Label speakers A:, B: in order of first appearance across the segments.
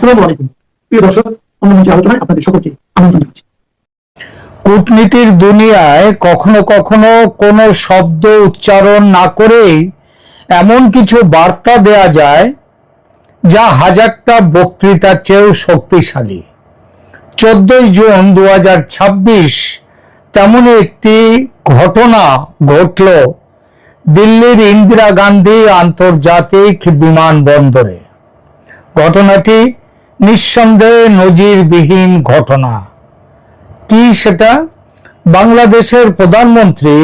A: আসসালামু আলাইকুম প্রিয় দর্শক, অন্যমঞ্চে আলোচনায় আপনাদের সকলকে আমন্ত্রণ জানাচ্ছি।
B: কূটনীতির দুনিয়ায় কখনো কখনো কোনো শব্দ উচ্চারণ না করেই এমন কিছু বার্তা দেয়া যায় যা হাজারটা বক্তৃতার চেয়েও শক্তিশালী। 14 জুন 2026 তেমনই একটি ঘটনা ঘটল দিল্লির ইন্দিরা গান্ধী আন্তর্জাতিক বিমানবন্দরে। ঘটনাটি নিঃসন্দেহে নজিরবিহীন ঘটনা। কি সেটা? বাংলাদেশের প্রধানমন্ত্রী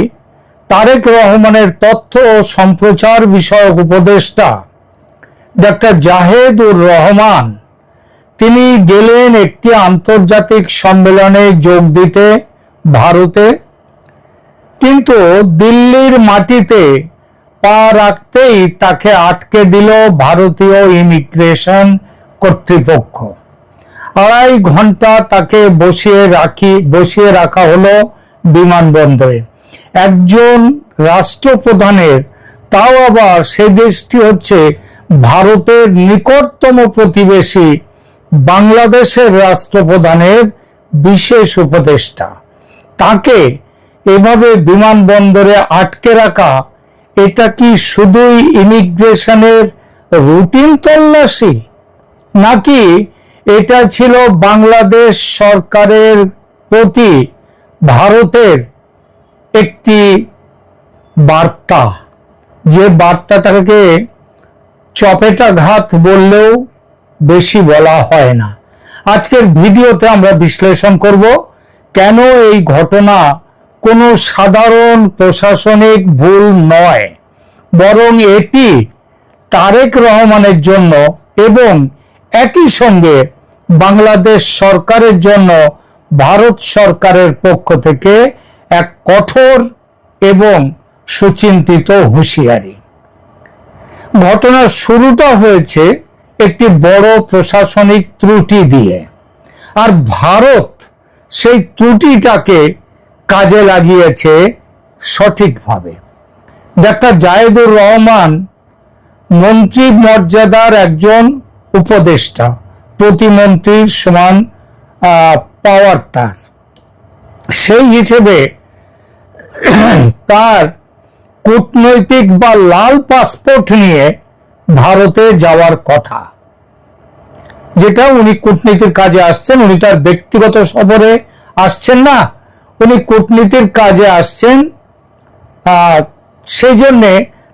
B: তারেক রহমানের তথ্য ও সম্প্রচার বিষয়ক উপদেষ্টা ডক্টর জাহেদুর রহমান তিনি গেলেন একটি আন্তর্জাতিক সম্মেলনে যোগ দিতে ভারতে, কিন্তু দিল্লির মাটিতে পা রাখতেই তাকে আটকে দিল ভারতীয় ইমিগ্রেশন কর্তৃপক্ষ। 2.5 ঘন্টা তাকে বসিয়ে রাখা হলো বিমানবন্দরে। একজন রাষ্ট্রপ্রধানের, তাও আবার সে দেশটি হচ্ছে ভারতের নিকটতম প্রতিবেশী বাংলাদেশের রাষ্ট্রপ্রধানের বিশেষ উপদেষ্টা, তাকে এভাবে বিমানবন্দরে আটকে রাখা, এটা কি শুধুই ইমিগ্রেশনের রুটিন তল্লাশি, নাকি এটা ছিল বাংলাদেশ সরকারের প্রতি ভারতের একটি বার্তা, যে বার্তাটাকে চপেটাঘাত বললেও বেশি বলা হয় না? আজকের ভিডিওতে আমরা বিশ্লেষণ করব কেন এই ঘটনা কোনো সাধারণ প্রশাসনিক ভুল নয়, বরং এটি তারেক রহমানের জন্য এবং একই সঙ্গে বাংলাদেশ সরকারের জন্য ভারত সরকারের পক্ষ থেকে এক কঠোর এবং সুচিন্তিত হুঁশিয়ারি। ঘটনার শুরুটা হয়েছে একটি বড় প্রশাসনিক ত্রুটি দিয়ে, আর ভারত সেই ত্রুটিটাকে কাজে লাগিয়েছে সঠিকভাবে। ডক্টর জাহেদুর রহমান মন্ত্রী মর্যাদার একজন উপদেষ্টা, প্রতিমন্ত্রীর সমান পাওয়ার তার। সেই হিসেবে তার কূটনৈতিক বা লাল পাসপোর্ট নিয়ে ভারতে যাওয়ার কথা, যেটা উনি কূটনীতির কাজে আসছেন। উনি তার ব্যক্তিগত সফরে আসছেন না, উনি কূটনীতির কাজে আসছেন। সেই জন্যে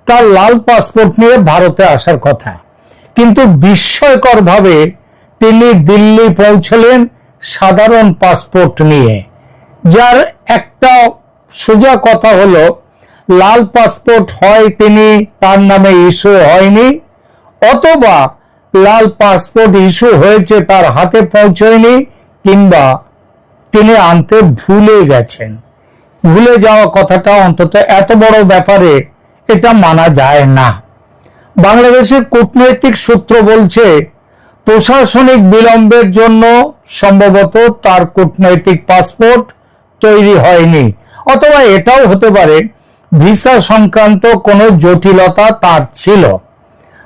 B: তার লাল পাসপোর্ট নিয়ে ভারতে আসার কথা, কিন্তু বিস্ময়করভাবে তিনি দিল্লি পৌঁছলেন সাধারণ পাসপোর্ট নিয়ে, যার একটা সোজা কথা হলো লাল পাসপোর্ট হয় তিনি তার নামে ইস্যু হয়নি, অথবা লাল পাসপোর্ট ইস্যু হয়েছে তার হাতে পৌঁছয়নি, কিংবা তিনি আনতে ভুলে গেছেন। ভুলে যাওয়া কথাটা অন্তত এত বড় ব্যাপারে এটা মানা যায় না। বাংলাদেশের কূটনৈতিক সূত্র বলছে প্রশাসনিক বিলম্বের জন্য সম্ভবত তার কূটনৈতিক পাসপোর্ট তৈরি হয়নি, অথবা এটাও হতে পারে ভিসা সংক্রান্ত কোনো জটিলতা তার ছিল।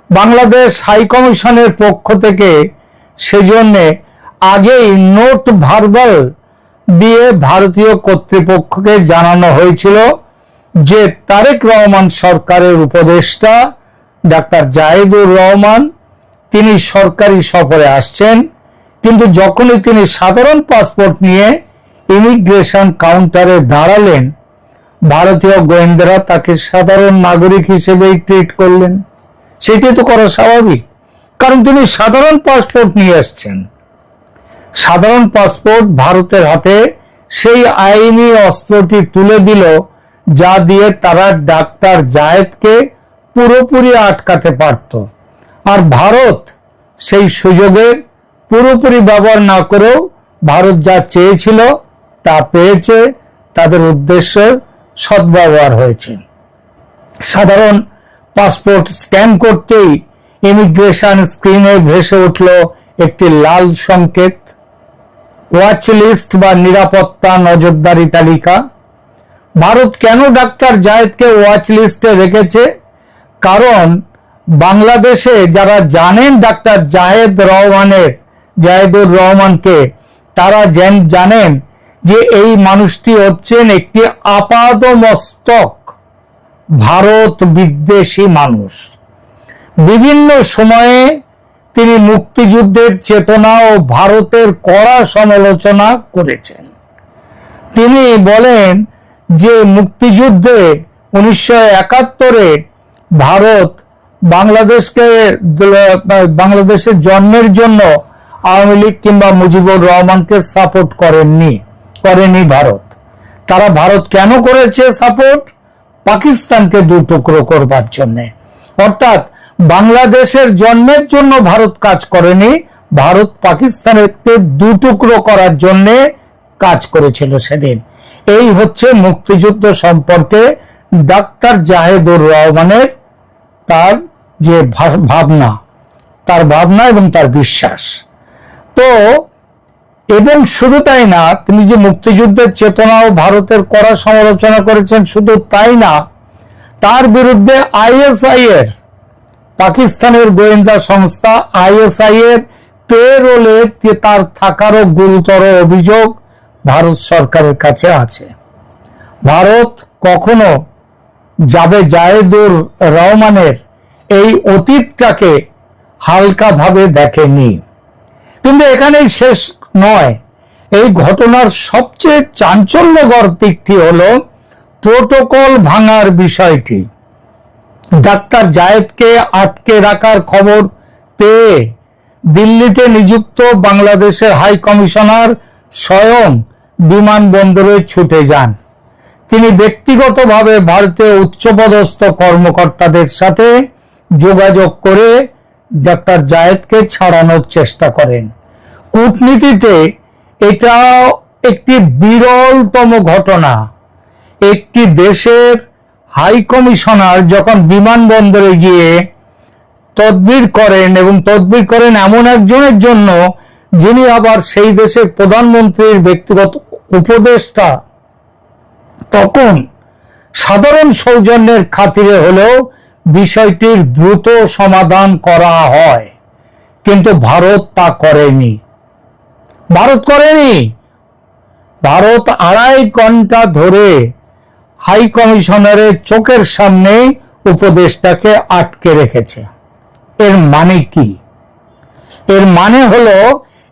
B: বাংলাদেশ হাইকমিশনের পক্ষ থেকে সেজন্য আগেই নোট ভার্বাল দিয়ে ভারতীয় কর্তৃপক্ষকে জানানো হয়েছিল যে তারেক রহমান সরকারের উপদেষ্টা ডাক্তার জাহেদুর রহমান তিনি সরকারি সফরে আসছেন, কিন্তু যখনই তিনি সাধারণ পাসপোর্ট নিয়ে ইমিগ্রেশন কাউন্টারে দাঁড়ালেন, ভারতীয় গোয়েন্দারা তাকে সাধারণ নাগরিক হিসেবেই ট্রিট করলেন। সেটি তো করা স্বাভাবিক, কারণ তিনি সাধারণ পাসপোর্ট নিয়ে আসছেন। সাধারণ পাসপোর্ট ভারতের হাতে সেই আইনি অস্ত্রটি তুলে দিল, যা দিয়ে তারা ডাক্তার জাহেদকে পুরোপুরি আটকাতে পারত। আর ভারত সেই সুযোগের পুরোপুরি ব্যবহার না করেও ভারত যা চেয়েছিল তা পেয়েছে, তাদের উদ্দেশ্যের সদ্ব্যবহার হয়েছে। সাধারণ পাসপোর্ট স্ক্যান করতেই ইমিগ্রেশন স্ক্রিনে ভেসে উঠল একটি লাল সংকেত, ওয়াচ লিস্ট বা নিরাপত্তা নজরদারি তালিকা। ভারত কেন ডাক্তার জাহেদকে ওয়াচ লিস্টে রেখেছে? কারণ বাংলাদেশে যারা জানেন ডাক্তার জাহেদ রহমানের জায়েদুর রহমানকে, তারা জানেন যে এই মানুষটি হচ্ছেন একটি আপাদমস্তক ভারত বিদ্বেষী মানুষ। বিভিন্ন সময়ে তিনি মুক্তিযুদ্ধের চেতনা ও ভারতের কড়া সমালোচনা করেছেন। তিনি বলেন যে মুক্তিযুদ্ধে 1971-এ ভারত বাংলাদেশের জন্মের জন্য আওয়ামী লীগ কিংবা মুজিবুর রহমানকে সাপোর্ট করেনি ভারত। তারা ভারত কেন করেছে সাপোর্ট? পাকিস্তানকে দু টুকরো করবার জন্য। অর্থাৎ বাংলাদেশের জন্মের জন্য ভারত কাজ করেনি, ভারত পাকিস্তানকে দু টুকরো করার জন্য কাজ করেছিল সেদিন। এই হচ্ছে মুক্তিযুদ্ধ সম্পর্কে ডাক্তার জাহেদুর রহমানের তার যে ভাবনা এবং তার বিশ্বাস। তো এবং শুধু তাই না, তিনি যে মুক্তিযুদ্ধের চেতনা ও ভারতের কড়া সমালোচনা করেছেন, শুধু তাই না, তার বিরুদ্ধে পাকিস্তানের গোয়েন্দা সংস্থা ISI এর পেরোলে তার থাকারও গুরুতর অভিযোগ ভারত সরকারের কাছে আছে। ভারত কখনো জায়েদুর রহমানের এই অতীতটাকে হালকাভাবে দেখেনি। কিন্তু এখানেই শেষ নয়। এই ঘটনার সবচেয়ে চাঞ্চল্যকর দিকটি হলো প্রোটোকল ভাঙার বিষয়টি। ডাক্তার জায়েদকে আটকে রাখার খবর পেয়ে দিল্লিতে নিযুক্ত বাংলাদেশের হাই কমিশনার স্বয়ং বিমানবন্দরে ছুটে যান। তিনি ব্যক্তিগতভাবে ভারতীয় উচ্চপদস্থ কর্মকর্তাদের সাথে যোগাযোগ করে ডাক্তার জায়েদকে ছাড়ানোর চেষ্টা করেন। কূটনীতিতে এটা একটি বিরলতম ঘটনা। একটি দেশের হাই কমিশনার যখন বিমানবন্দরে গিয়ে তদবির করেন এমন একজনের জন্য যিনি আবার সেই দেশের প্রধানমন্ত্রীর ব্যক্তিগত উপদেষ্টা, তখন সাধারণ সৌজন্যের খাতিরে হলেও বিষয়টির দ্রুত সমাধান করা হয়। কিন্তু ভারত তা করেনি। ভারত 2.5 ঘন্টা ধরে হাই কমিশনারের চোখের সামনে উপদেষ্টাকে আটকে রেখেছে। এর মানে কি? এর মানে হলো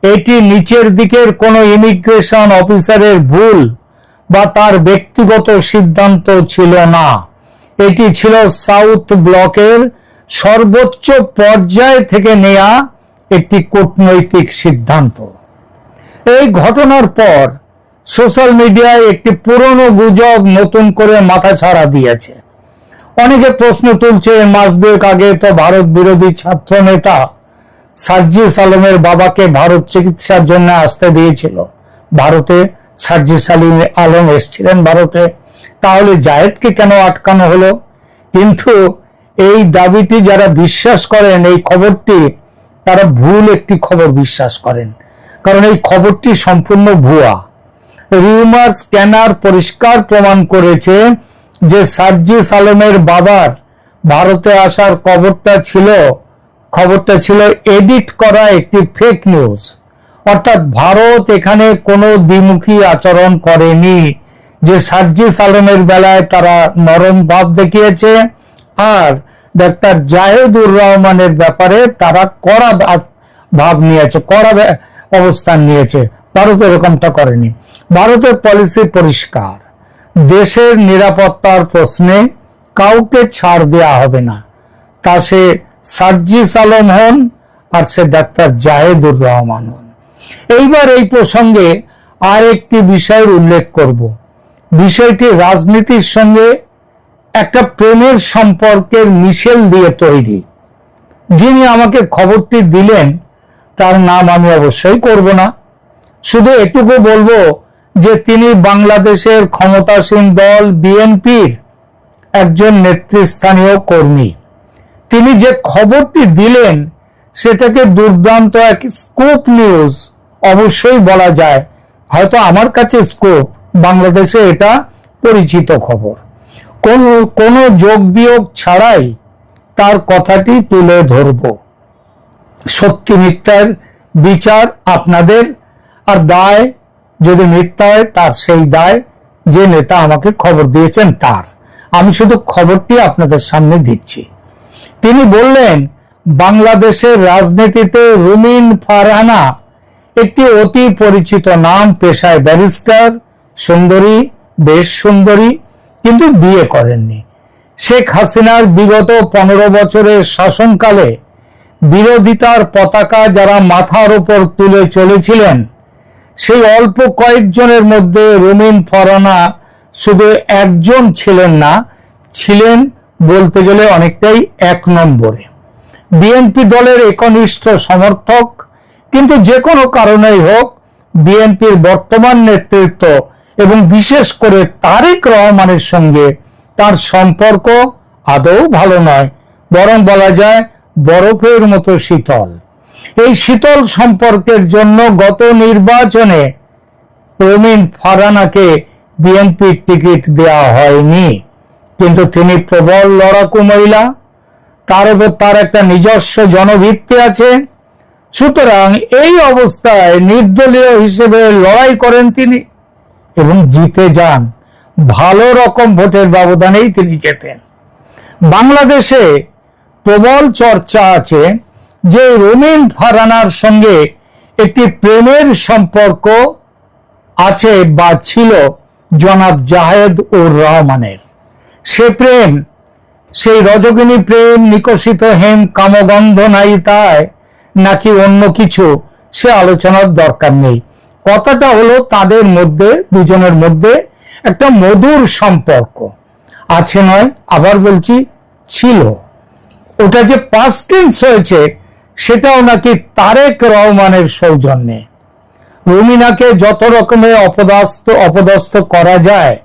B: এটি নিচের দিকের কোনো ইমিগ্রেশন অফিসারের ভুল বা তার ব্যক্তিগত সিদ্ধান্ত ছিল না। এটি ছিল সাউথ ব্লকের সর্বোচ্চ পর্যায় থেকে নেয়া একটি কূটনৈতিক সিদ্ধান্ত। এই ঘটনার পর সোশ্যাল মিডিয়ায় একটি পুরনো গুজব নতুন করে মাথাছাড়া দিয়েছে। অনেকে প্রশ্ন তুলছে, মাস দুয়েক আগে তো ভারত বিরোধী ছাত্র নেতা সার্জিস আলমের বাবাকে ভারত চিকিৎসার জন্য আসতে দিয়েছিল। ভারতে সার্জিস আলম এসেছিলেন ভারতে, তাহলে জায়েদকে কেন আটকানো হলো? কিন্তু এই দাবিটি যারা বিশ্বাস করেন, এই খবরটি, তারা ভুল একটি খবর বিশ্বাস করেন, কারণ এই খবরটি সম্পূর্ণ ভুয়া। রিউমার স্ক্যানার পরিষ্কার প্রমাণ করেছে যে সার্জিস আলমের বাবার ভারতে আসার খবরটা ছিল এডিট করা একটি ফেক নিউজ। অর্থাৎ ভারত এখানে কোনো দ্বিমুখী আচরণ করেনি যে সার্জিস আলমের বেলায় তারা নরম ভাব দেখিয়েছে, আর ডাক্তার জাহেদুর রহমানের ব্যাপারে তারা কড়া ভাব নিয়েছে, কড়া অবস্থান নিয়েছে। ভারত এরকমটা করেনি। ভারতের পলিসি পরিষ্কার, দেশের নিরাপত্তার প্রশ্নে কাউকে ছাড় দেয়া হবে না, তা সে সার্জিস আলম হন আর সে ডাক্তার জাহেদুর রহমান হন। এইবার এই প্রসঙ্গে আর একটি বিষয়ের উল্লেখ করব। বিষয়টি রাজনীতির সঙ্গে একটা প্রেমের সম্পর্কের মিশেল দিয়ে তৈরি। যিনি আমাকে খবরটি দিলেন তার নাম আমি অবশ্যই করব না, শুধু এটুকু বলবো যে তিনি বাংলাদেশের ক্ষমতাসীন দল বিএনপির একজন নেতৃস্থানীয় কর্মী। তিনি যে খবরটি দিলেন সেটাকে দুর্দান্ত এক স্কুপ নিউজ অবশ্যই বলা যায়। হয়তো আমার কাছে স্কুপ, বাংলাদেশে এটা পরিচিত খবর। কোনো যোগ বিয়োগ ছাড়াই তার কথাটি তুলে ধরব। সত্যি মিথ্যার বিচার আপনাদের, আর দায় যদি মিথ্যা হয় তার সেই দায় যে নেতা আমাকে খবর দিয়েছেন তার। আমি শুধু খবরটি আপনাদের সামনে দিচ্ছি। তিনি বললেন, বাংলাদেশের রাজনীতিতে রুমিন ফারহানা একটি অতি পরিচিত নাম, পেশায় ব্যারিস্টার, সুন্দরী, বেশ সুন্দরী, কিন্তু বিয়ে করেননি। শেখ হাসিনার বিগত 15 বছরের শাসনকালে বিরোধিতার পতাকা যারা মাথার উপর তুলে চলেছিলেন, সেই অল্প কয়েকজনের মধ্যে রুমিন ফারহানা শুধু একজন ছিলেন না, ছিলেন বলতে গেলে অনেকটাই 1 নম্বরে। বিএনপি দলের একনিষ্ঠ সমর্থক, কিন্তু যে কোনো কারণেই হোক বিএনপির বর্তমান নেতৃত্ব এবং বিশেষ করে তারেক রহমানের সঙ্গে তার সম্পর্ক আদৌ ভালো নয়, বরং বলা যায় বরফের মতো শীতল। এই শীতল সম্পর্কের জন্য গত নির্বাচনে রুমিন ফারহানাকে বিএনপির টিকিট দেওয়া হয়নি, কিন্তু তিনি প্রবল লড়াকু মহিলা, তার উপর তার একটা নিজস্ব জনভিত্তি আছে। সুতরাং এই অবস্থায় নির্দলীয় হিসেবে লড়াই করেন তিনি এবং জিতে যান। ভালো রকম ভোটের ব্যবধানেই তিনি জেতেন। বাংলাদেশে প্রবল চর্চা আছে যে রুমিন ফারহানার সঙ্গে একটি প্রেমের সম্পর্ক আছে বা ছিল জনাব জাহেদ উর রহমানের। সে প্রেম, সেই রজকিনী প্রেম, নিকশিত হেম কামগন্ধ নাই তাই, নাকি অন্য কিছু, সে আলোচনার দরকার নেই। কথাটা হলো তাদের মধ্যে, দুজনের মধ্যে একটা মধুর সম্পর্ক আছে, নয়, আবার বলছি ছিল। ওটা যে পাস্ট টেন্স হয়েছে সেটাও নাকি তারেক রহমানের সৌজন্যে। রুমিনাকে যত রকমের অপদস্থ করা যায়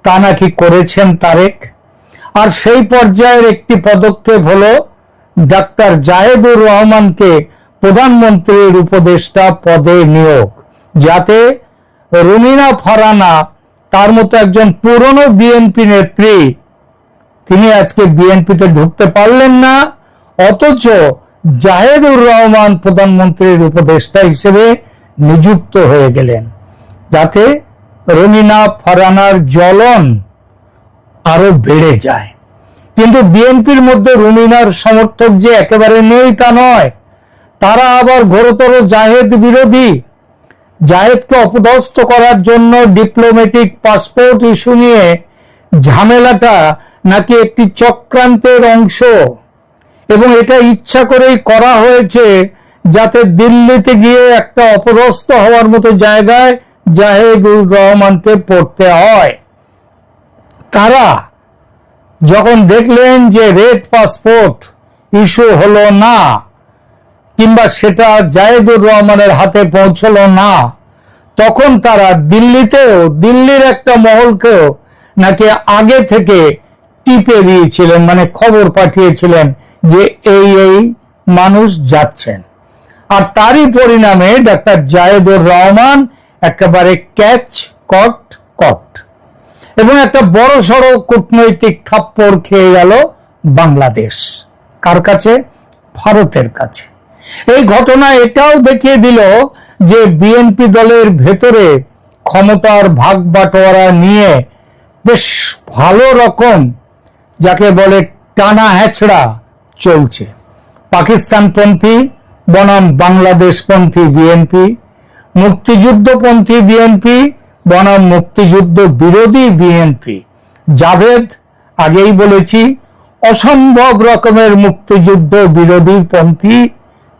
B: তা নাকি করেছেন তারেক। আর সেই পর্যায়ের একটি পদক্ষেপ হলো ডাক্তার জাহেদুর রহমানকে প্রধানমন্ত্রীর উপদেষ্টা পদে নিয়োগ, যাতে রুমিনা ফারহানা, তার মতো একজন পুরনো বিএনপি নেত্রী, তিনি আজকে বিএনপিতে ঢুকতে পারলেন না, অথচ জাহেদুর রহমান প্রধানমন্ত্রীর উপদেষ্টা হিসেবে নিযুক্ত হয়ে গেলেন, যাতে রুমিনা ফারহানার জ্বলন আরো বেড়ে যায়। কিন্তু বিএনপির মধ্যে রুমিনার সমর্থক যে একেবারে নেই তা নয়, তারা আবার ঘোরতর জাহেদ বিরোধী। জাহেদকে অপদস্থ করার জন্য ডিপ্লোম্যাটিক পাসপোর্ট ইস্যু নিয়ে ঝামেলাটা নাকি একটি চক্রান্তের অংশ, এবং এটা ইচ্ছা করেই করা হয়েছে যাতে দিল্লিতে গিয়ে একটা অপদস্থ হওয়ার মতো জায়গায় জাহেদুর রহমানকে পড়তে হয়। তারা যখন দেখলেন যে রেড পাসপোর্ট ইস্যু হলো না, কিংবা সেটা জাহেদুর রহমানের হাতে পৌঁছলো না, তখন তারা দিল্লির একটা মহলকেও নাকি আগে থেকে টিপে দিয়েছিলেন, মানে খবর পাঠিয়েছিলেন যে এই মানুষ যাচ্ছেন। আর তারই পরিণামে ডাক্তার জাহেদুর রহমান একেবারে ক্যাচ কট এবং একটা বড় সড় কূটনৈতিক থাপ্পড় খেয়ে গেল বাংলাদেশ। কার কাছে? ভারতের কাছে। এই ঘটনা এটাও দেখিয়ে দিল যে বিএনপি দলের ভেতরে ক্ষমতার ভাগ বাটোয়ারা নিয়ে বেশ ভালো রকম, যাকে বলে টানা হ্যাচড়া চলছে। পাকিস্তানপন্থী বনাম বাংলাদেশপন্থী বিএনপি, মুক্তিযুদ্ধপন্থী বিএনপি বনাম মুক্তিযুদ্ধ বিরোধী বিএনপি। জাভেদ, আগেই বলেছি, অসম্ভব রকমের মুক্তিযুদ্ধ বিরোধী পন্থী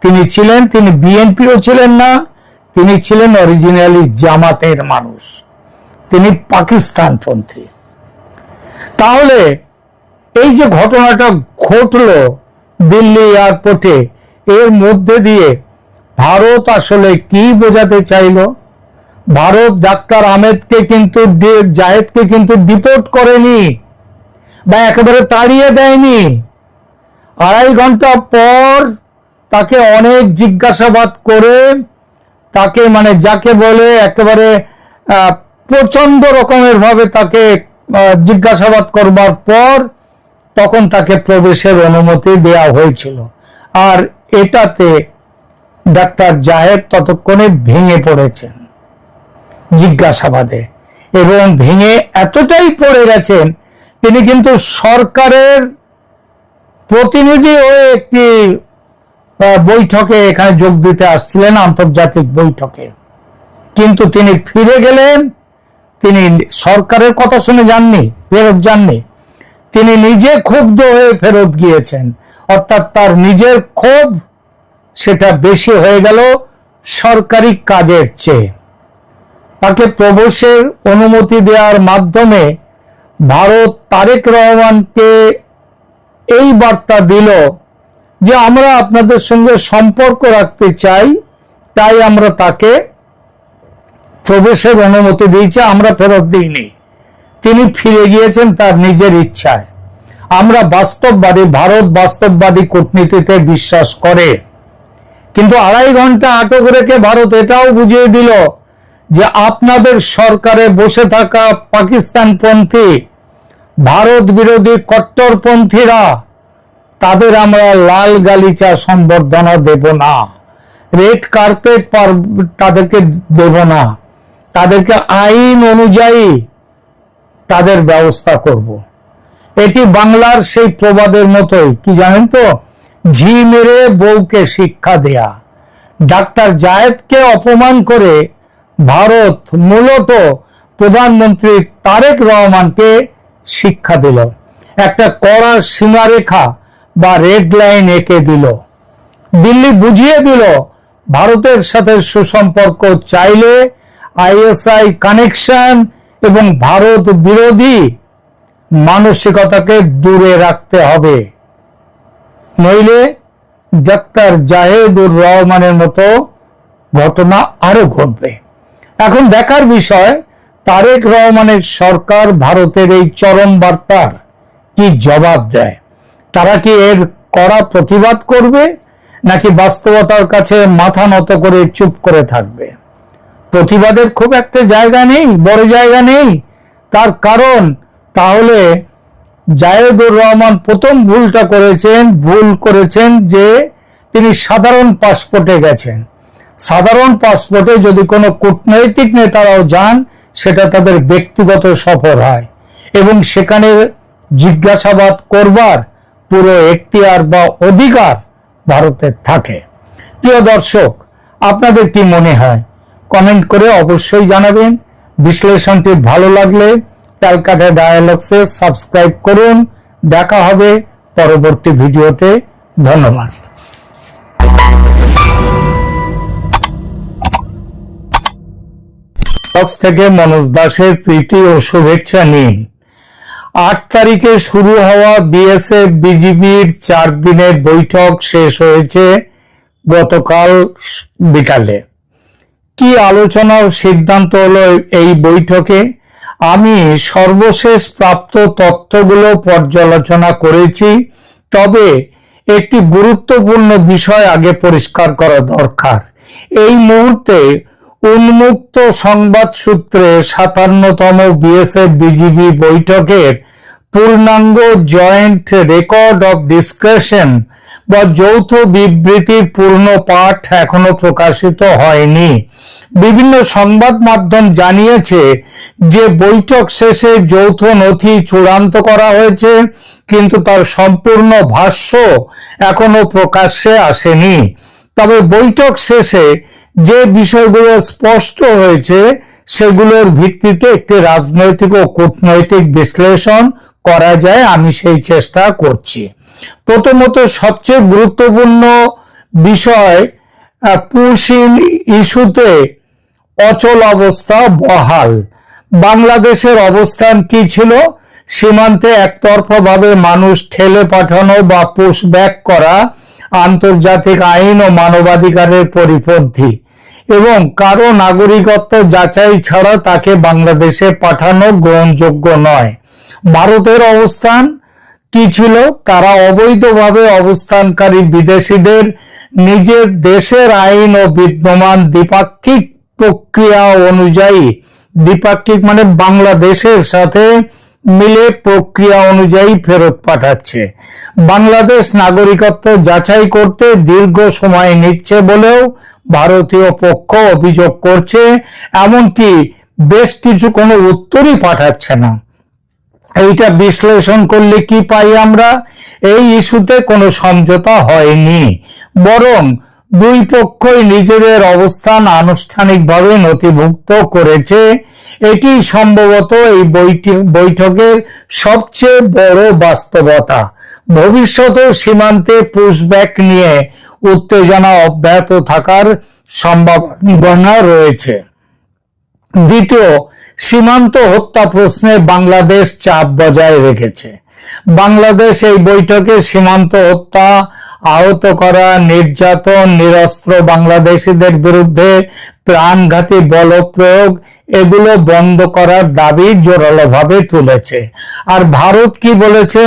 B: তিনি ছিলেন। তিনি বিএনপিও ছিলেন না, তিনি ছিলেন অরিজিনালি জামাতের মানুষ, তিনি পাকিস্তানপন্থী। তাহলে এই যে ঘটনাটা ঘটলো দিল্লি এয়ারপোর্টে, এর মধ্যে দিয়ে ভারত আসলে কি বোঝাতে চাইল? ভারত ডাক্তার জাহেদকে কিন্তু ডিপোর্ট করেনি বা একেবারে তাড়িয়ে দেয়নি। 2.5 ঘন্টা পর তাকে অনেক জিজ্ঞাসাবাদ করে, তাকে মানে যাকে বলে একেবারে প্রচন্ড রকমের ভাবে তাকে জিজ্ঞাসাবাদ করবার পর তখন তাকে প্রবেশের অনুমতি দেওয়া হয়েছিল। আর এটাতে ডাক্তার জাহেদ ততক্ষণে ভেঙে পড়েছেন জিজ্ঞাসাবাদে, এবং ভেঙে এতটাই পড়ে গেছেন তিনি কিন্তু সরকারের প্রতিনিধি হয়ে একটি বৈঠকে এখানে যোগ দিতে আসছিলেন, আন্তর্জাতিক বৈঠকে। কিন্তু তিনি ফিরে গেলেন, তিনি সরকারের কথা শুনে যাননি, ফেরত যাননি, তিনি নিজে ক্ষুব্ধ হয়ে ফেরত গিয়েছেন। অর্থাৎ তার নিজের ক্ষোভ সেটা বেশি হয়ে গেল সরকারি কাজের চেয়ে। তাকে প্রবেশের অনুমতি দেওয়ার মাধ্যমে ভারত তারেক রহমানকে এই বার্তা দিল যে আমরা আপনাদের সঙ্গে সম্পর্ক রাখতে চাই, তাই আমরা তাকে প্রবেশের অনুমতি দিয়েছি, আমরা ফেরত দিইনি। তিনি ফিরে গিয়েছেন তার নিজের ইচ্ছায়। আমরা বাস্তববাদী, ভারত বাস্তববাদী কূটনীতিতে বিশ্বাস করে, কিন্তু 2.5 ঘন্টা আটক রেখে ভারত এটাও বুঝিয়ে দিল যে আপনাদের সরকারে বসে থাকা পাকিস্তানপন্থী, ভারত বিরোধী কট্টরপন্থীরা, তাদের আমরা লাল গালিচা সম্বর্ধনা দেব না, রেড কার্পেট তাদেরকে দেব না, তাদেরকে আইন অনুযায়ী তাদের ব্যবস্থা করব। এটি বাংলার সেই প্রবাদের মতোই, কি জানেন তো, ঝি মেরে বউকে শিক্ষা দেয়া। ডাক্তার জায়েদকে অপমান করে ভারত মূলত প্রধানমন্ত্রী তারেক রহমানকে শিক্ষা দিল, একটা কড়া সীমারেখা বা রেড লাইন এঁকে দিল। দিল্লি বুঝিয়ে দিল ভারতের সাথে সুসম্পর্ক চাইলে আইএসআই কানেকশন এবং ভারত বিরোধী মানসিকতাকে দূরে রাখতে হবে, নইলে ডাক্তার জাহেদুর রহমানের মতো ঘটনা আরো ঘটবে। এখন দেখার বিষয় তারেক রহমানের সরকার ভারতের এই চরম বার্তার কি জবাব দেয়। তারা কি এর কড়া প্রতিবাদ করবে, নাকি বাস্তবতার কাছে মাথা নত করে চুপ করে থাকবে? প্রতিবাদের খুব একটা জায়গা নেই, বড় জায়গা নেই। তার কারণ, তাহলে জায়েদুর রহমান প্রথম ভুল করেছেন যে তিনি সাধারণ পাসপোর্টে গেছেন। সাধারণ পাসপোর্টে যদি কোনো কূটনৈতিক নেতারাও যান, সেটা তাদের ব্যক্তিগত সফর হয় এবং সেখানে জিজ্ঞাসাবাদ করবার পুরো এখতিয়ার বা অধিকার ভারতের থাকে। প্রিয় দর্শক, আপনাদের কি মনে হয় কমেন্ট করে অবশ্যই জানাবেন। বিশ্লেষণটি ভালো লাগলে ক্যালকাটা ডায়ালগসে সাবস্ক্রাইব করুন। দেখা হবে পরবর্তী ভিডিওতে। ধন্যবাদ। থেকে মনোজ দাসের প্রীতি ও শুভেচ্ছা নিন। 8 তারিখে শুরু হওয়া বিএসএফ বিজিবির 4 দিনের বৈঠক শেষ হয়েছে গতকাল বিকালে। কি আলোচনা ও সিদ্ধান্ত হলো এই বৈঠকে, আমি সর্বশেষ প্রাপ্ত তথ্যগুলো পর্যালোচনা করেছি। তবে একটি গুরুত্বপূর্ণ বিষয় আগে পরিষ্কার করা দরকার। এই মুহূর্তে উন্মুক্ত সংবাদ সূত্রে 57তম বিএসএফ বিজিবি বৈঠকের পূর্ণাঙ্গ জয়েন্ট রেকর্ড অফ ডিসকাশন বা যৌথ বিবৃতির পূর্ণ পাঠ এখনো প্রকাশিত হয়নি। বিভিন্ন সংবাদ মাধ্যম জানিয়েছে যে বৈঠক শেষে যৌথ নথি চূড়ান্ত করা হয়েছে, কিন্তু তার সম্পূর্ণ ভাষ্য এখনো প্রকাশ্যে আসেনি। তবে বৈঠক শেষে যে বিষয়গুলো স্পষ্ট হয়েছে সেগুলোর ভিত্তিতে একটি রাজনৈতিক ও কূটনৈতিক বিশ্লেষণ করা যায়, আমি সেই চেষ্টা করছি। প্রথমত, সবচেয়ে গুরুত্বপূর্ণ বিষয়, পুশিন ইস্যুতে অচল অবস্থা বহাল। বাংলাদেশের অবস্থান কি ছিল? সীমান্তে একতরফাভাবে মানুষ ঠেলে পাঠানো বা পুশব্যাক করা আন্তর্জাতিক আইন ও মানবাধিকারের পরিপন্থী এবং কারো নাগরিকত্ব যাচাই ছাড়া তাকে বাংলাদেশে পাঠানো গ্রহণযোগ্য নয়। ভারতের অবস্থান কি ছিল? তারা অবৈধভাবে অবস্থানকারী বিদেশিদের নিজের দেশের আইন ও বিদ্যমান দ্বিপাক্ষিক প্রক্রিয়া অনুযায়ী, দ্বিপাক্ষিক মানে বাংলাদেশের সাথে মিলে প্রক্রিয়া অনুযায়ী ফেরত পাঠাচ্ছে। বাংলাদেশ নাগরিকত্ব যাচাই করতে দীর্ঘ সময় নিচ্ছে বলেও ভারতীয় পক্ষ অভিযোগ করছে, এমনকি বেশ কিছু কোনো উত্তরই পাঠাচ্ছে না। এইটা বিশ্লেষণ করলে কি পাই আমরা? এই ইস্যুতে কোনো সমঝোতা হয়নি, বরং দুই পক্ষই নিজেদের অবস্থান আনুষ্ঠানিকভাবে নথিভুক্ত করেছে। এটি সম্ভবত এই বৈঠকের সবচেয়ে বড় বাস্তবতা। ভবিষ্যতেও সীমান্তে পুশব্যাক নিয়ে উত্তেজনা অব্যাহত থাকার সম্ভাবনা রয়েছে। দ্বিতীয়, সীমান্ত হত্যা প্রশ্নে বাংলাদেশ চাপ বজায় রেখেছে। বাংলাদেশ এই বৈঠকে সীমান্ত হত্যা, আহত করা, নির্যাতন, নিরস্ত্র বাংলাদেশিদের বিরুদ্ধে প্রাণঘাতী বলপ্রয়োগ এগুলো বন্ধ করার দাবি জোরালোভাবে তুলেছে। আর ভারত কি বলেছে?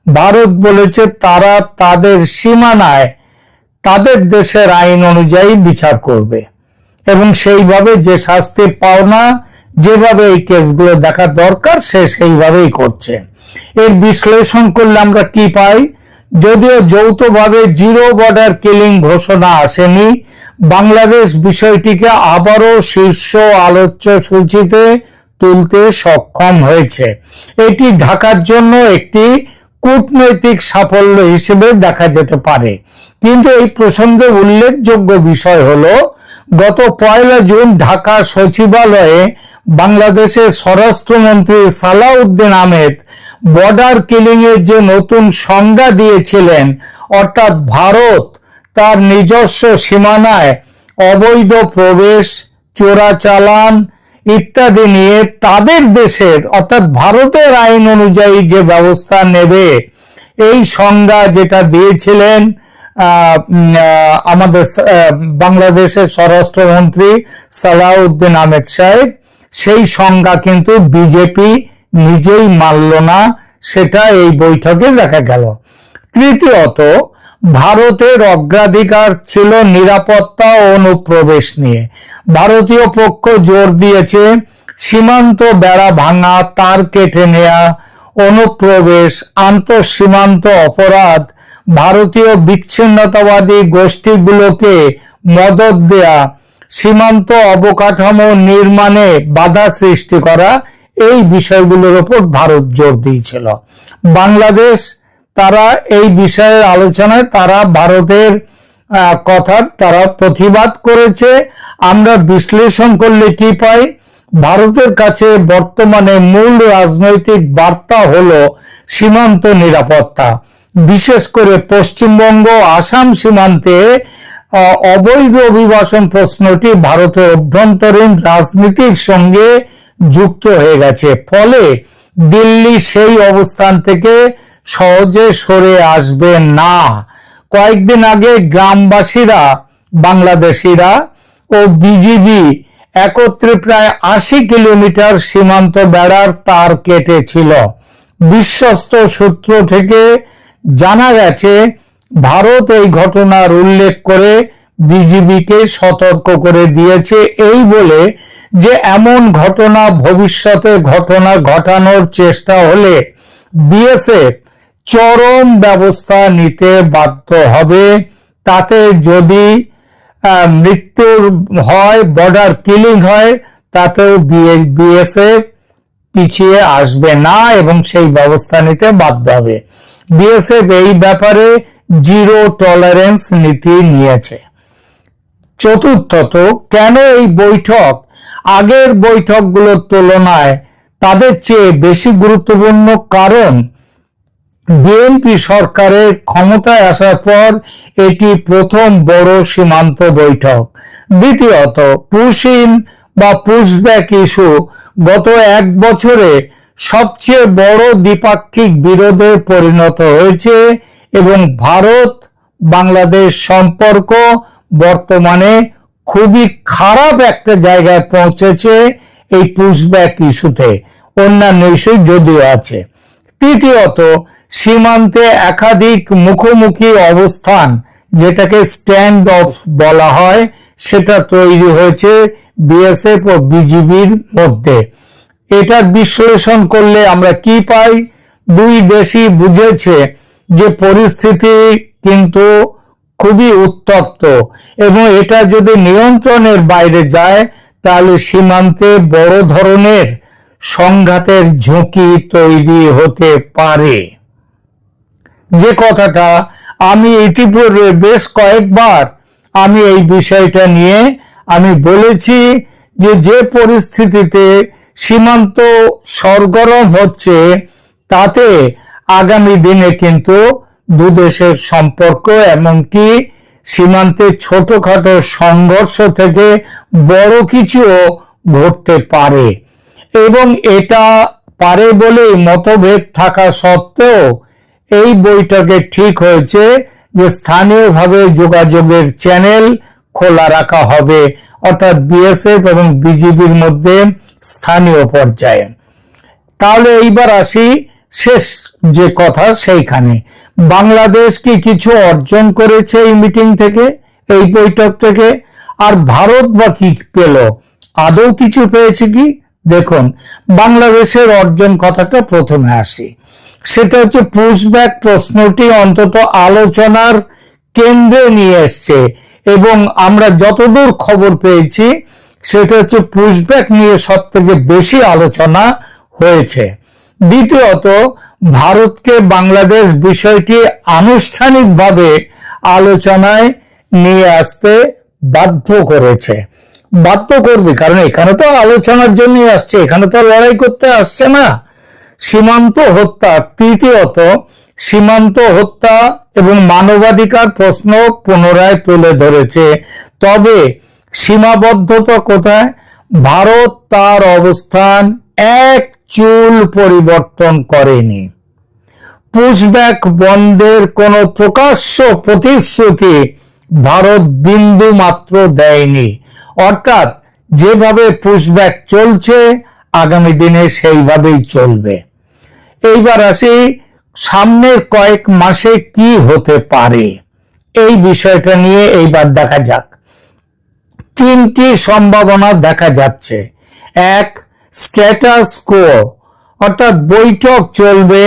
B: ভারত বলেছে তারা তাদের সীমানায় তাদের দেশের আইন অনুযায়ী বিচার করবে এবং সেইভাবে যে শাস্তি পাওনা, যেভাবে এই কেসগুলো দেখা দরকার সে সেইভাবেই করছে। এর বিশ্লেষণ করলে আমরা কি পাই? যদিও যৌথভাবে জিরো বর্ডার কিলিং ঘোষণা আসেনি, বাংলাদেশ বিষয়টিকে আবারও শীর্ষ আলোচ্য সূচিতে তুলতে সক্ষম হয়েছে। এটি ঢাকার জন্য একটি কূটনৈতিক সাফল্য হিসেবে দেখা যেতে পারে। কিন্তু এই প্রসঙ্গে উল্লেখযোগ্য বিষয় হলো, গত 1 জুন ঢাকা সচিবালয়ে বাংলাদেশের স্বরাষ্ট্রমন্ত্রী সালাউদ্দিন আহমেদ বর্ডার কিলিং এর যে নতুন সংজ্ঞা দিয়েছিলেন, অর্থাৎ ভারত তার নিজস্ব সীমানায় অবৈধ প্রবেশ, চোরাচালান ইত্যাদি নিয়ে তাদের দেশের অর্থাৎ ভারতের আইন অনুযায়ী যে ব্যবস্থা নেবে, এই সংজ্ঞা যেটা দিয়েছিলেন আমাদের বাংলাদেশের স্বরাষ্ট্রমন্ত্রী সালাউদ্দিন আহমেদ সাহেব, সেই সংজ্ঞা কিন্তু বিজেপি নিজেই মানল না, সেটা এই বৈঠকে দেখা গেল। তৃতীয়ত, ভারতের অগ্রাধিকার ছিল নিরাপত্তা ও অনুপ্রবেশ নিয়ে। ভারতীয় পক্ষ জোর দিয়েছে সীমান্ত বেড়া ভাঙা, তার কেটে নেওয়া, অনুপ্রবেশ, আন্তঃসীমান্ত অপরাধ, ভারতীয় বিচ্ছিন্নতাবাদী গোষ্ঠীগুলোকে মদদ দেয়া, সীমান্ত অবকাঠামো নির্মাণে বাধা সৃষ্টি করা, এই বিষয়গুলোর উপর ভারত জোর দিয়েছিল। বাংলাদেশ তারা এই বিষয়ের আলোচনায় তারা ভারতের কথার তারা প্রতিবাদ করেছে। আমরা বিশ্লেষণ করলে কি পাই? ভারতের কাছে বর্তমানে মূল রাজনৈতিক বার্তা হলো সীমান্ত নিরাপত্তা, বিশেষ করে পশ্চিমবঙ্গ আসাম সীমান্তে অবৈধ অভিবাসন প্রশ্নটি ভারতের অভ্যন্তরীণ রাজনীতির সঙ্গে যুক্ত হয়ে গেছে। ফলে দিল্লি সেই অবস্থান থেকে সহজে সরে আসবে না। কয়েকদিন আগে গ্রামবাসীরা, বাংলাদেশিরা ও বিজিবি একত্রে প্রায় 80 কিলোমিটার সীমান্ত বেড়ার তার কেটেছিল। বিশ্বস্ত সূত্র থেকে জানা গেছে, ভারত এই ঘটনার উল্লেখ করে বিজিবিকে সতর্ক করে দিয়েছে, এই বলে যে এমন ঘটনা ভবিষ্যতে ঘটানোর চেষ্টা হলে বিএসএফ চরম ব্যবস্থা নিতে বাধ্য হবে। তাতে যদি মৃত্যুর হয়, বর্ডার কিলিং হয়, তাতেও বিএসএফ পিছিয়ে আসবে না এবং সেই ব্যবস্থা নিতে বাধ্য হবে। বিএসএফ এই ব্যাপারে জিরো টলারেন্স নীতি নিয়েছে। চতুর্থত, কেন এই বৈঠক আগের বৈঠকগুলোর তুলনায় তাদের চেয়ে বেশি গুরুত্বপূর্ণ? কারণ বিএনপি সরকারের ক্ষমতায় আসার পর এটি প্রথম বড় সীমান্ত বৈঠক। দ্বিতীয়ত, পুশ ইন বা পুশব্যাক ইস্যু গত 1 বছরে সবচেয়ে বড় দ্বিপাক্ষিক বিরোধে পরিণত হয়েছে এবং ভারত বাংলাদেশ সম্পর্ক বর্তমানে খুবই খারাপ একটা জায়গায় পৌঁছেছে এই পুশব্যাক ইস্যুতে, অন্যান্য ইস্যু যদিও আছে। তৃতীয়ত, সীমান্তে একাধিক মুখোমুখি অবস্থান, যেটাকে স্ট্যান্ড অফ বলা হয়, সেটা তৈরি হয়েছে বিএসএফ ও বিজিবির মধ্যে। এটার বিশ্লেষণ করলে আমরা কি পাই? দুই দেশই বুঝেছে যে পরিস্থিতি কিন্তু খুবই উত্তপ্ত এবং এটা যদি নিয়ন্ত্রণের বাইরে যায় তাহলে সীমান্তে বড় ধরনের সংঘাতের ঝুঁকি তৈরি হতে পারে। যে কথাটা আমি ইতিপূর্বে বেশ কয়েকবার আমি এই বিষয়টা নিয়ে আমি বলেছি যে পরিস্থিতিতে সীমান্ত সরগরম হচ্ছে তাতে আগামী দিনে কিন্তু দুদেশের সম্পর্ক এমনকি সীমান্তে ছোটখাটো সংঘর্ষ থেকে বড় কিছুও ঘটতে পারে এবং এটা পারে বলেই মতভেদ থাকা সত্ত্বেও এই বৈঠকে ঠিক হয়েছে যে স্থানীয়ভাবে যোগাযোগের চ্যানেল খোলা রাখা হবে, অর্থাৎ বিএসএফ এবং বিজিবির মধ্যে স্থানীয় পর্যায়ে। তাহলে এইবার আসি শেষ যে কথা সেইখানে, বাংলাদেশ কি কিছু অর্জন করেছে এই মিটিং থেকে, এই বৈঠক থেকে? আর ভারত বা কি পেল? আদৌ কিছু পেয়েছে কি? দেখুন, বাংলাদেশের অর্জন কথাটা প্রথমে আসি। সেটা হচ্ছে পুশব্যাক প্রশ্নটি অন্তত আলোচনার কেন্দ্রে নিয়ে এসছে এবং আমরা যতদূর খবর পেয়েছি সেটা হচ্ছে পুশব্যাক নিয়ে সব থেকে বেশি আলোচনা হয়েছে। দ্বিতীয়ত, ভারতকে বাংলাদেশ বিষয়টি আনুষ্ঠানিকভাবে আলোচনায় নিয়ে আসতে বাধ্য করেছে। বাধ্য করবে, কারণ এখানে তো আলোচনার জন্য আসছে, এখানে তো লড়াই করতে আসছে না। সীমান্ত হত্যা, তৃতীয়ত সীমান্ত হত্যা এবং মানবাধিকার প্রশ্ন পুনরায় তুলে ধরেছে। তবে সীমাবদ্ধতা কোথায়? ভারত তার অবস্থান এক চুল পরিবর্তন করেনি। পুশব্যাক বন্ধের কোন প্রকাশ্য প্রতিশ্রুতি ভারত বিন্দু মাত্র দেয়নি। অর্থাৎ যেভাবে পুশব্যাক চলছে আগামী দিনে সেইভাবেই চলবে। এইবার আসি সামনের কয়েক মাসে কি হতে পারে এই বিষয়টা নিয়ে এইবার দেখা যাক। তিনটি সম্ভাবনা দেখা যাচ্ছে। এক, স্ট্যাটাস কো, অর্থাৎ বৈঠক চলবে,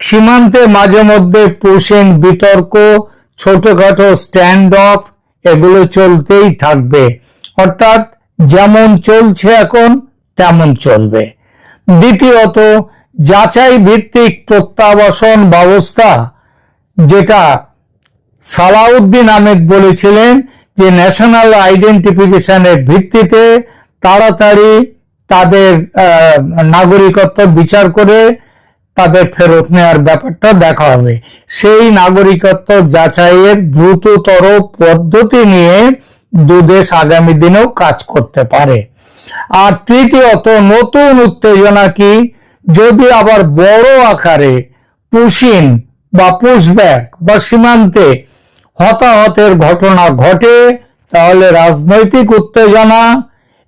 B: সীমান্তে মাঝে মধ্যে পুশিং বিতর্ক, ছোটখাটো স্ট্যান্ড অফ, এগুলো চলতেই থাকবে, অর্থাৎ যেমন চলছে এখন তেমন চলবে। দ্বিতীয়ত, যাচাই ভিত্তিক প্রত্যাবাসন ব্যবস্থা, যেটা সালাউদ্দিন আহমেদ বলেছিলেন যে ন্যাশনাল আইডেন্টিফিকেশনের ভিত্তিতে তাড়াতাড়ি তাদের নাগরিকত্ব বিচার করে তাদের ফেরত নেওয়ার ব্যাপারটা দেখা হবে। সেই নাগরিকত্ব যাচাইয়ের দ্রুততর পদ্ধতি নিয়ে দুদেশ আগামী দিনেও কাজ করতে পারে। আর তৃতীয়ত, নতুন উত্তেজনা কি? যদি আবার বড় আকারে পুশিং বা পুশব্যাক বা সীমান্তে হতাহতের ঘটনা ঘটে তাহলে রাজনৈতিক উত্তেজনা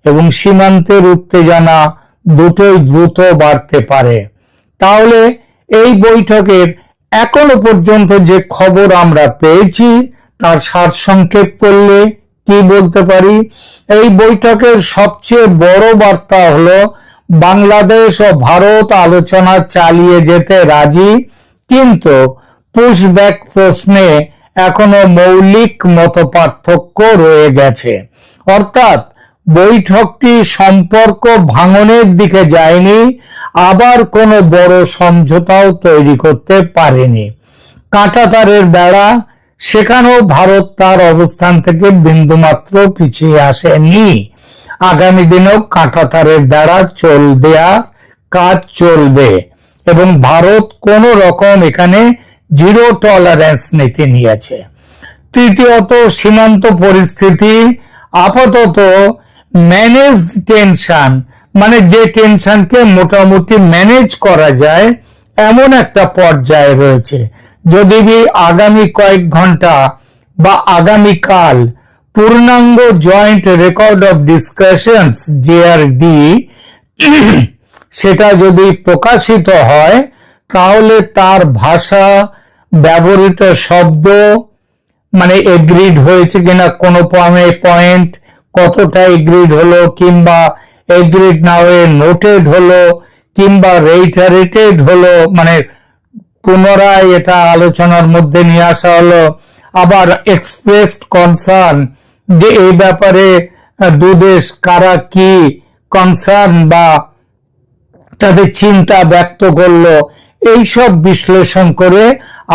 B: এবং সীমান্তের উত্তেজনা দুটোই দ্রুত বাড়তে পারে। তাহলে এই বৈঠকের এখনো পর্যন্ত যে খবর আমরা পেয়েছি তার সারসংক্ষেপ করলে কি বলতে পারি? এই বৈঠকের সবচেয়ে বড় বার্তা হলো বাংলাদেশ ও ভারত আলোচনা চালিয়ে যেতে রাজি, কিন্তু পুশব্যাক প্রশ্নে এখনো মৌলিক মতপার্থক্য রয়ে গেছে। অর্থাৎ বৈঠকটি সম্পর্ক ভাঙনের দিকে যায়নি, আবার কোনো বড় সমঝোতাও তৈরি করতে পারেনি। কাঁটাতারের বেড়া, সেখানেও ভারত তার অবস্থান থেকে বিন্দুমাত্র পিছিয়ে আসেনি। আগামী দিনেও কাঁটাতারের বেড়া দেওয়ার কাজ চলবে এবং ভারত কোন রকম এখানে জিরো টলারেন্স নীতি নিয়েছে। তৃতীয়ত, সীমান্ত পরিস্থিতি আপাতত ম্যানেজড টেনশন, মানে যে টেনশনকে মোটামুটি ম্যানেজ করা যায় এমন একটা পর্যায়ে রয়েছে। যদি আগামী কয়েক ঘন্টা বা আগামীকাল পূর্ণাঙ্গ joint record of discussions JRD সেটা যদি প্রকাশিত হয় তাহলে তার ভাষা, ব্যবহৃত শব্দ, মানে এগ্রিড হয়েছে কিনা, কোনো পয়েন্ট কতটা এগ্রিড হলো, কিংবা এগ্রিড না হয়ে নোটেড হলো কিংবা রেইটারেটেড হলো, মানে পুনরায় এটা আলোচনার মধ্যে নিয়ে আসা হলো, আবার এক্সপ্রেসড কনসার্ন যে এই ব্যাপারে দুদেশ কারা কি কনসার্ন বা তাদের চিন্তা ব্যক্ত করলো, এইসব বিশ্লেষণ করে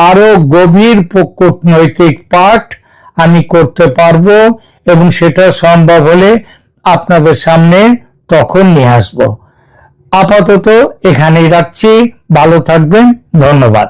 B: আরো গভীর কূটনৈতিক পাঠ আমি করতে পারবো এবং সেটা সম্ভব হলে আপনাদের সামনে তখন নিয়ে আসবো। আপাতত এখানেই রাখছি, ভালো থাকবেন, ধন্যবাদ।